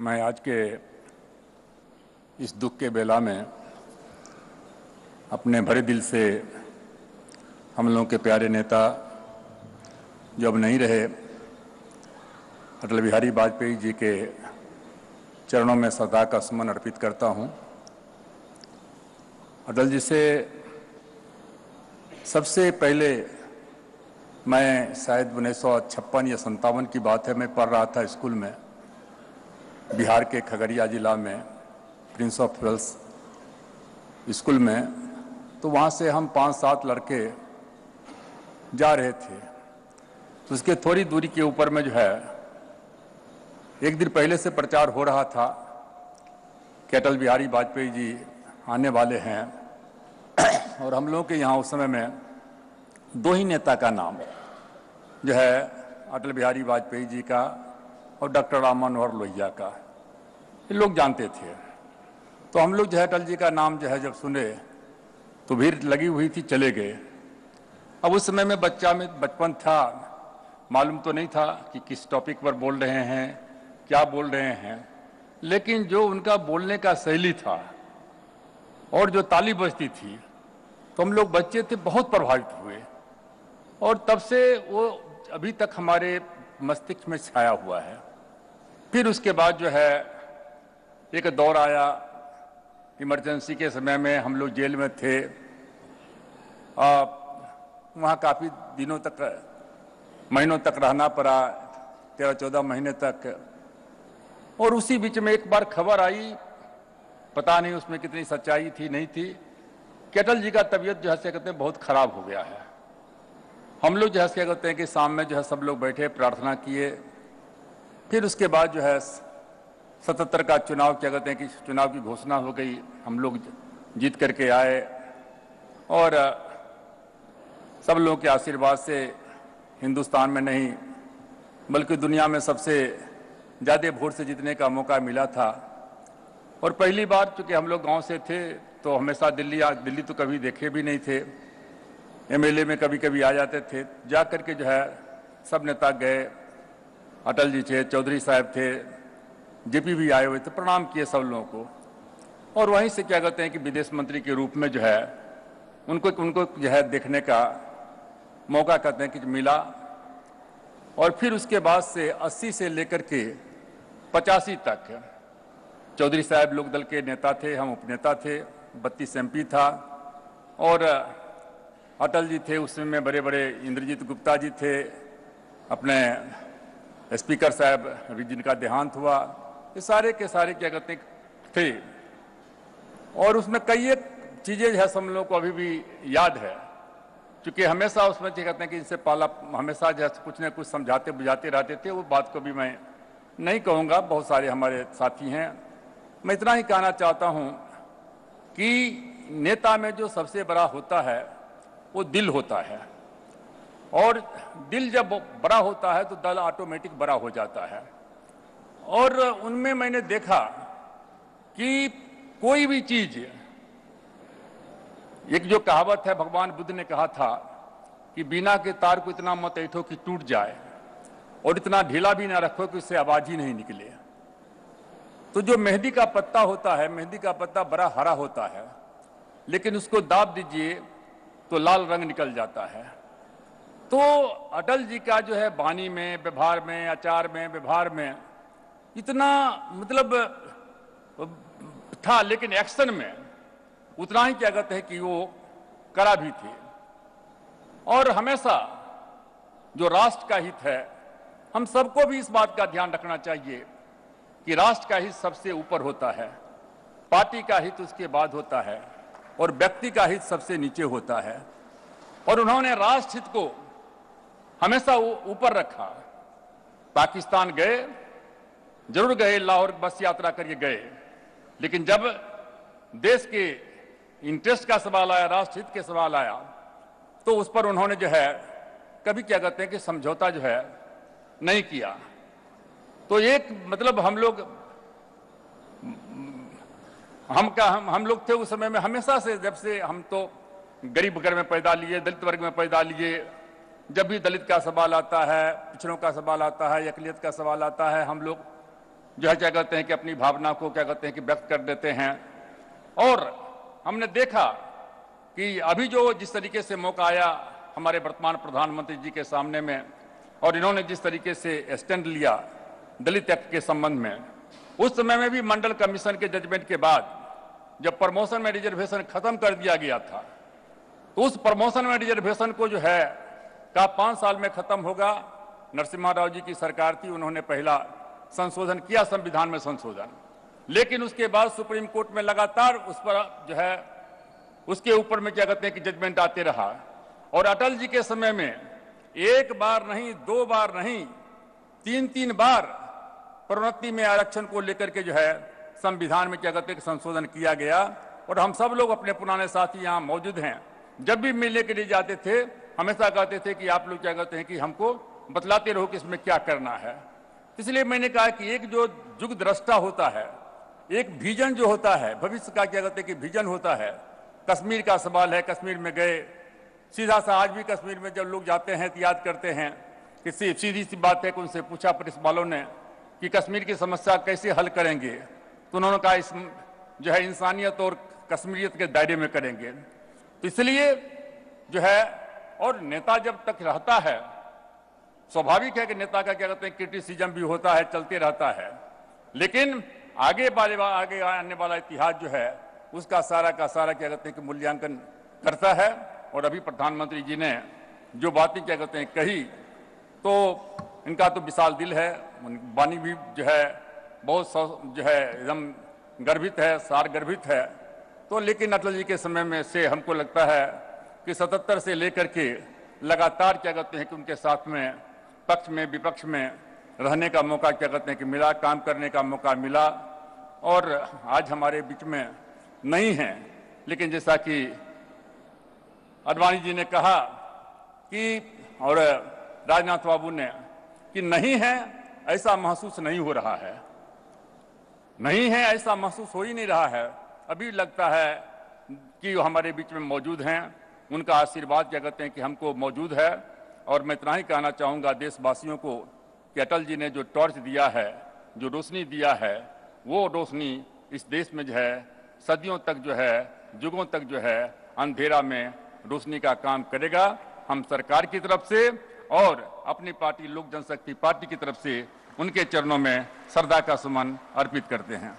मैं आज के इस दुख के बेला में अपने भरे दिल से हम लोगों के प्यारे नेता जो अब नहीं रहे अटल बिहारी वाजपेयी जी के चरणों में सदा का सुमन अर्पित करता हूं। अटल जी से सबसे पहले मैं शायद 1956 या 57 की बात है, मैं पढ़ रहा था स्कूल में, बिहार के खगड़िया जिला में प्रिंस ऑफ वेल्स स्कूल में। तो वहाँ से हम 5-7 लड़के जा रहे थे, तो उसके थोड़ी दूरी के ऊपर में जो है एक दिन पहले से प्रचार हो रहा था कि अटल बिहारी वाजपेयी जी आने वाले हैं। और हम लोगों के यहाँ उस समय में 2 ही नेता का नाम जो है, अटल बिहारी वाजपेयी जी का और डॉक्टर राम मनोहर लोहिया का, ये लोग जानते थे। तो हम लोग जो है अटल जी का नाम जो है जब सुने तो भीड़ लगी हुई थी, चले गए। अब उस समय में बचपन था, मालूम तो नहीं था कि किस टॉपिक पर बोल रहे हैं, क्या बोल रहे हैं, लेकिन जो उनका बोलने का शैली था और जो ताली बजती थी, तो हम लोग बच्चे थे, बहुत प्रभावित हुए। और तब से वो अभी तक हमारे मस्तिष्क में छाया हुआ है। फिर उसके बाद जो है एक दौर आया, इमरजेंसी के समय में हम लोग जेल में थे, वहाँ काफ़ी दिनों तक, महीनों तक रहना पड़ा, 13-14 महीने तक। और उसी बीच में एक बार खबर आई, पता नहीं उसमें कितनी सच्चाई थी नहीं थी, कि अटल जी का तबीयत जो है क्या कहते हैं बहुत खराब हो गया है। हम लोग जो है क्या कहते हैं कि शाम में जो है सब लोग बैठे, प्रार्थना किए। फिर उसके बाद जो है 77 का चुनाव क्या कहते हैं कि चुनाव की घोषणा हो गई, हम लोग जीत करके आए और सब लोगों के आशीर्वाद से हिंदुस्तान में नहीं बल्कि दुनिया में सबसे ज़्यादा वोट से जीतने का मौका मिला था। और पहली बार चूँकि हम लोग गांव से थे तो हमेशा दिल्ली तो कभी देखे भी नहीं थे, एमएलए में कभी कभी आ जाते थे। जा कर के जो है सब नेता गए, अटल जी थे, चौधरी साहब थे, जेपी भी आए हुए थे, प्रणाम किए सब लोगों को। और वहीं से क्या कहते हैं कि विदेश मंत्री के रूप में जो है उनको जो है देखने का मौका कहते हैं कि मिला। और फिर उसके बाद से 80 से लेकर के 85 तक चौधरी साहब लोक दल के नेता थे, हम उपनेता थे, 32 एमपी था। और अटल जी थे उस समय बड़े बड़े, इंद्रजीत गुप्ता जी थे, अपने स्पीकर साहब अभी जिनका देहांत हुआ, ये सारे के सारे क्या कहते थे। और उसमें कई एक चीज़ें जो है हम लोगों को अभी भी याद है, क्योंकि हमेशा उसमें क्या कहते हैं कि इनसे पाला हमेशा जो है कुछ न कुछ समझाते बुझाते रहते थे। वो बात को भी मैं नहीं कहूँगा, बहुत सारे हमारे साथी हैं। मैं इतना ही कहना चाहता हूँ कि नेता में जो सबसे बड़ा होता है वो दिल होता है, और दिल जब बड़ा होता है तो दल ऑटोमेटिक बड़ा हो जाता है। और उनमें मैंने देखा कि कोई भी चीज, एक जो कहावत है भगवान बुद्ध ने कहा था कि बिना के तार को इतना मत ऐठो कि टूट जाए, और इतना ढीला भी ना रखो कि उससे आवाज ही नहीं निकले। तो जो मेहंदी का पत्ता होता है, मेहंदी का पत्ता बड़ा हरा होता है, लेकिन उसको दाब दीजिए तो लाल रंग निकल जाता है। तो अटल जी का जो है वाणी में, व्यवहार में, आचार में, व्यवहार में इतना मतलब था, लेकिन एक्शन में उतना ही क्या कहते हैं कि वो कड़ा भी थे। और हमेशा जो राष्ट्र का हित है, हम सबको भी इस बात का ध्यान रखना चाहिए कि राष्ट्र का हित सबसे ऊपर होता है, पार्टी का हित उसके बाद होता है, और व्यक्ति का हित सबसे नीचे होता है। और उन्होंने राष्ट्र हित को हमेशा ऊपर रखा। पाकिस्तान गए, जरूर गए, लाहौर बस यात्रा करके गए, लेकिन जब देश के इंटरेस्ट का सवाल आया, राष्ट्र हित के सवाल आया, तो उस पर उन्होंने जो है कभी क्या कहते हैं कि समझौता जो है नहीं किया। तो एक मतलब हम लोग थे उस समय में, हमेशा से, जब से हम तो गरीब घर में पैदा लिए, दलित वर्ग में पैदा लिए, जब भी दलित का सवाल आता है, पिछड़ों का सवाल आता है, अक़लियत का सवाल आता है, हम लोग जो है क्या कहते हैं कि अपनी भावना को क्या कहते हैं कि व्यक्त कर देते हैं। और हमने देखा कि अभी जो जिस तरीके से मौका आया हमारे वर्तमान प्रधानमंत्री जी के सामने में, और इन्होंने जिस तरीके से स्टैंड लिया दलित एक्ट के संबंध में, उस समय में भी मंडल कमीशन के जजमेंट के बाद जब प्रमोशन में रिजर्वेशन खत्म कर दिया गया था, तो उस प्रमोशन में रिजर्वेशन को जो है का 5 साल में खत्म होगा। नरसिम्हा राव जी की सरकार थी, उन्होंने पहला संशोधन किया संविधान में संशोधन, लेकिन उसके बाद सुप्रीम कोर्ट में लगातार उस पर जो है उसके ऊपर में क्या कहते हैं कि जजमेंट आते रहा। और अटल जी के समय में एक बार नहीं, 2 बार नहीं, 3 बार प्रोन्नति में आरक्षण को लेकर के जो है संविधान में क्या कहते हैं कि संशोधन किया गया। और हम सब लोग अपने पुराने साथी यहाँ मौजूद हैं, जब भी मिलने के लिए जाते थे हमेशा कहते थे कि आप लोग क्या कहते हैं कि हमको बतलाते रहो कि इसमें क्या करना है। इसलिए मैंने कहा कि एक जो युग दृष्टा होता है, एक विजन जो होता है, भविष्य का क्या कहते हैं कि विजन होता है। कश्मीर का सवाल है, कश्मीर में गए, सीधा सा आज भी कश्मीर में जब लोग जाते हैं तो याद करते हैं कि सीधी सी बात है कि उनसे पूछा पुलिस वालों ने कि कश्मीर की समस्या कैसे हल करेंगे, तो उन्होंने कहा इस जो है इंसानियत और कश्मीरियत के दायरे में करेंगे। तो इसलिए जो है, और नेता जब तक रहता है, स्वाभाविक है कि नेता का क्या कहते हैं क्रिटिसिज्म भी होता है, चलते रहता है, लेकिन आगे आने वाला इतिहास जो है उसका सारा का सारा क्या कहते हैं कि मूल्यांकन करता है। और अभी प्रधानमंत्री जी ने जो बातें क्या कहते हैं कही, तो इनका तो विशाल दिल है, वाणी भी जो है बहुत जो है एकदम गर्भित है, सार गर्भित है। तो लेकिन अटल जी के समय में से हमको लगता है कि 77 से लेकर के लगातार क्या कहते हैं कि उनके साथ में पक्ष में विपक्ष में रहने का मौका क्या कहते हैं कि मिला, काम करने का मौका मिला। और आज हमारे बीच में नहीं है, लेकिन जैसा कि आडवाणी जी ने कहा कि, और राजनाथ बाबू ने, कि नहीं है ऐसा महसूस नहीं हो रहा है, नहीं है ऐसा महसूस हो ही नहीं रहा है। अभी लगता है कि वो हमारे बीच में मौजूद हैं, उनका आशीर्वाद क्या कहते हैं कि हमको मौजूद है। और मैं इतना ही कहना चाहूँगा देशवासियों को कि अटल जी ने जो टॉर्च दिया है, जो रोशनी दिया है, वो रोशनी इस देश में जो है सदियों तक जो है, युगों तक जो है अंधेरा में रोशनी का काम करेगा। हम सरकार की तरफ से और अपनी पार्टी लोक जनशक्ति पार्टी की तरफ से उनके चरणों में श्रद्धा का सुमन अर्पित करते हैं।